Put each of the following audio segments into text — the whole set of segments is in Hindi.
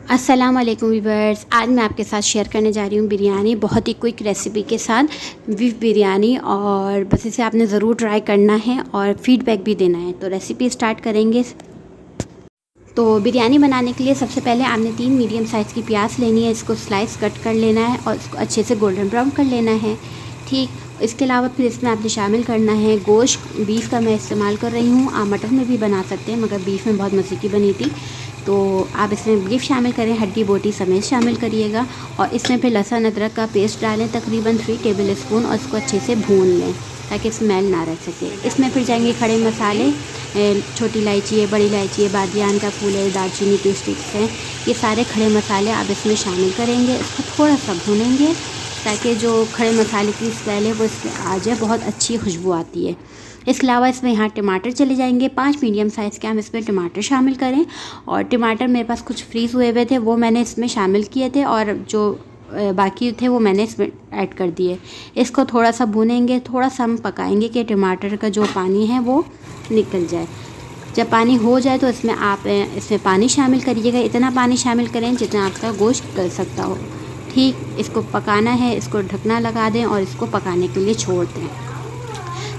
अस्सलाम वालेकुम व्यूअर्स। आज मैं आपके साथ शेयर करने जा रही हूँ बिरयानी, बहुत ही क्विक रेसिपी के साथ बीफ बिरयानी। और बस इसे आपने ज़रूर ट्राई करना है और फीडबैक भी देना है। तो रेसिपी स्टार्ट करेंगे। तो बिरयानी बनाने के लिए सबसे पहले आपने 3 मीडियम साइज़ की प्याज लेनी है। इसको स्लाइस कट कर लेना है और इसको अच्छे से गोल्डन ब्राउन कर लेना है। ठीक, इसके अलावा फिर इसमें आपने शामिल करना है गोश्त। बीफ का मैं इस्तेमाल कर रही हूँ, आप मटन में भी बना सकते हैं, मगर बीफ में बहुत मज़े की बनी थी। तो आप इसमें बीफ शामिल करें, हड्डी बोटी समेत शामिल करिएगा। और इसमें फिर लहसुन अदरक का पेस्ट डालें तकरीबन 3 टेबल स्पून, और इसको अच्छे से भून लें ताकि स्मेल ना रह सके। इसमें फिर जाएंगे खड़े मसाले, छोटी इलायची है, बड़ी इलायची है, बादियान का फूल है, दालचीनी की स्टिक्स हैं, ये सारे खड़े मसाले आप इसमें शामिल करेंगे। इसको थोड़ा सा भूनेंगे ताकि जो खड़े मसाले की स्मेल है वो इसमें आ जाए, बहुत अच्छी खुशबू आती है। इसके अलावा इसमें यहाँ टमाटर चले जाएंगे, 5 मीडियम साइज़ के हम इसमें टमाटर शामिल करें। और टमाटर मेरे पास कुछ फ्रीज़ हुए हुए थे, वो मैंने इसमें शामिल किए थे, और जो बाकी थे वो मैंने इसमें ऐड कर दिए। इसको थोड़ा सा भूनेंगे, थोड़ा सा हम पकाएंगे कि टमाटर का जो पानी है वो निकल जाए। जब पानी हो जाए तो इसमें आप इसमें पानी शामिल करिएगा। इतना पानी शामिल करें जितना आपका गोश्त गल सकता हो। ठीक, इसको पकाना है, इसको ढकना लगा दें और इसको पकाने के लिए छोड़ दें।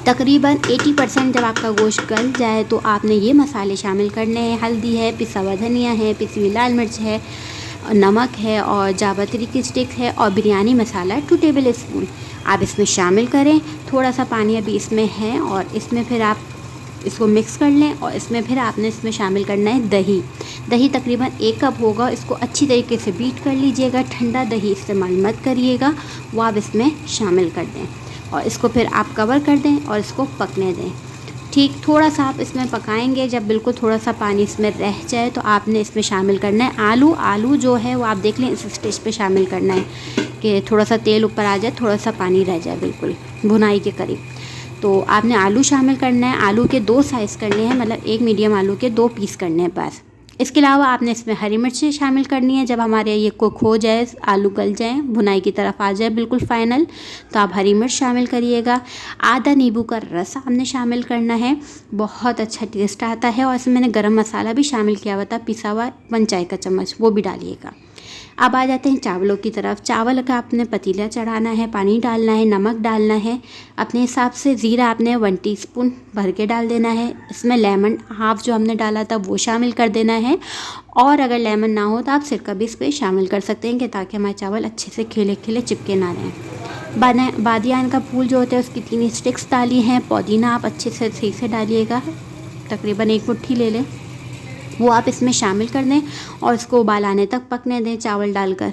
तकरीबन 80% जब आपका गोश्त गल जाए तो आपने ये मसाले शामिल करने हैं। हल्दी है, पिसा हुआ धनिया है, पिसी हुई लाल मिर्च है, नमक है और जावित्री की स्टिक है, और बिरयानी मसाला 2 टेबल स्पून आप इसमें शामिल करें। थोड़ा सा पानी अभी इसमें है, और इसमें फिर आप इसको मिक्स कर लें। और इसमें फिर आपने इसमें शामिल करना है दही। दही तकरीबन 1 कप होगा। इसको अच्छी तरीके से बीट कर लीजिएगा, ठंडा दही इस्तेमाल मत करिएगा, वो आप इसमें शामिल कर दें। और इसको फिर आप कवर कर दें और इसको पकने दें। ठीक, थोड़ा सा आप इसमें पकाएंगे। जब बिल्कुल थोड़ा सा पानी इसमें रह जाए तो आपने इसमें शामिल करना है आलू। आलू जो है वो आप देख लें, इस स्टेज पे शामिल करना है कि थोड़ा सा तेल ऊपर आ जाए, थोड़ा सा पानी रह जाए बिल्कुल भुनाई के करीब। तो आपने आलू शामिल करना है। आलू के 2 साइज़ करने हैं, मतलब 1 मीडियम आलू के 2 पीस करने हैं बस। इसके अलावा आपने इसमें हरी मिर्चें शामिल करनी है। जब हमारे ये कुक हो जाए, आलू गल जाए, भुनाई की तरफ आ जाए बिल्कुल फाइनल, तो आप हरी मिर्च शामिल करिएगा। आधा नींबू का रस आपने शामिल करना है, बहुत अच्छा टेस्ट आता है। और इसमें मैंने गरम मसाला भी शामिल किया हुआ था, पिसा हुआ 1 चाय का चम्मच, वो भी डालिएगा। अब आ जाते हैं चावलों की तरफ। चावल का आपने पतीला चढ़ाना है, पानी डालना है, नमक डालना है अपने हिसाब से। ज़ीरा आपने 1 टीस्पून भर के डाल देना है। इसमें लेमन हाफ जो हमने डाला था वो शामिल कर देना है। और अगर लेमन ना हो तो आप सिरका भी इस पर शामिल कर सकते हैं कि ताकि हमारे चावल अच्छे से खिले खिले चिपके ना रहें। बादियान का फूल जो होता है उसकी 3 स्टिक्स डाली हैं। पुदीना आप अच्छे से सही से डालिएगा, तकरीबन 1 मुट्ठी ले लें, वो आप इसमें शामिल कर दें। और इसको उबाल आने तक पकने दें चावल डालकर।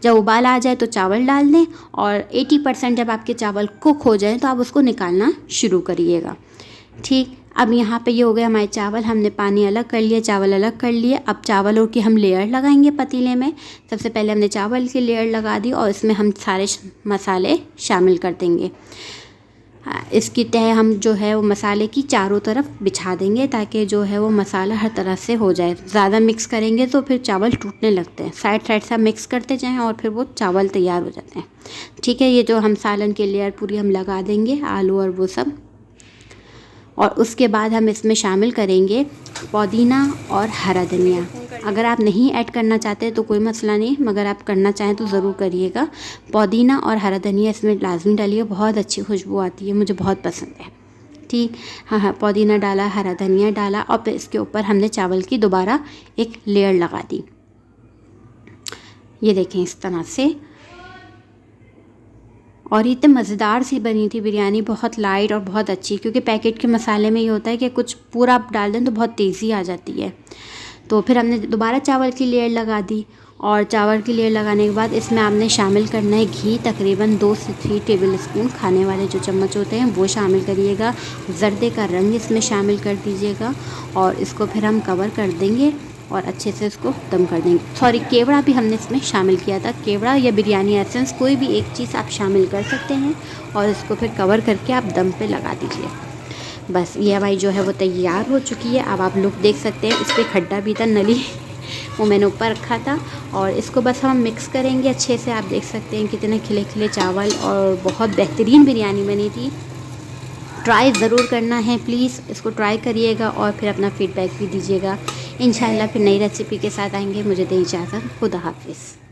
जब उबाल आ जाए तो चावल डाल दें, और 80% जब आपके चावल कुक हो जाए तो आप उसको निकालना शुरू करिएगा। ठीक, अब यहाँ पे ये हो गए हमारे चावल। हमने पानी अलग कर लिया, चावल अलग कर लिए। अब चावलों की हम लेयर लगाएंगे पतीले में। सबसे पहले हमने चावल की लेयर लगा दी, और इसमें हम सारे मसाले शामिल कर देंगे। इसकी तह हम जो है वो मसाले की चारों तरफ बिछा देंगे ताकि जो है वो मसाला हर तरह से हो जाए। ज़्यादा मिक्स करेंगे तो फिर चावल टूटने लगते हैं। साइड साइड से मिक्स करते जाएं और फिर वो चावल तैयार हो जाते हैं। ठीक है, ये जो हम सालन की लेयर पूरी हम लगा देंगे, आलू और वो सब। और उसके बाद हम इसमें शामिल करेंगे पुदीना और हरा धनिया। अगर आप नहीं ऐड करना चाहते तो कोई मसला नहीं, मगर आप करना चाहें तो ज़रूर करिएगा। पुदीना और हरा धनिया इसमें लाजमी डालिए, बहुत अच्छी खुशबू आती है, मुझे बहुत पसंद है। ठीक, हाँ, पुदीना डाला, हरा धनिया डाला, और फिर इसके ऊपर हमने चावल की दोबारा एक लेयर लगा दी। ये देखें इस तरह से। और इतने मज़ेदार सी बनी थी बिरयानी, बहुत लाइट और बहुत अच्छी। क्योंकि पैकेट के मसाले में ये होता है कि कुछ पूरा आप डाल दें तो बहुत तेज़ी आ जाती है। तो फिर हमने दोबारा चावल की लेयर लगा दी। और चावल की लेयर लगाने के बाद इसमें आपने शामिल करना है घी, तकरीबन 2 से 3 टेबल स्पून खाने वाले जो चम्मच होते हैं वो शामिल करिएगा। जर्दे का रंग इसमें शामिल कर दीजिएगा, और इसको फिर हम कवर कर देंगे और अच्छे से इसको दम कर देंगे। सॉरी, केवड़ा भी हमने इसमें शामिल किया था। केवड़ा या बिरयानी एसेंस, कोई भी एक चीज़ आप शामिल कर सकते हैं। और इसको फिर कवर करके आप दम पे लगा दीजिए। बस ये हमारी जो है वो तैयार हो चुकी है। अब आप लोग देख सकते हैं, इस पर खड्डा भी था, नली वो मैंने ऊपर रखा था। और इसको बस हम मिक्स करेंगे अच्छे से। आप देख सकते हैं कितने खिले खिले चावल, और बहुत बेहतरीन बिरयानी बनी थी। ट्राई ज़रूर करना है, प्लीज़ इसको ट्राई करिएगा और फिर अपना फ़ीडबैक भी दीजिएगा। इंशाल्लाह फिर नई रेसिपी के साथ आएंगे। मुझे दें इजाज़त। खुदा हाफिज़।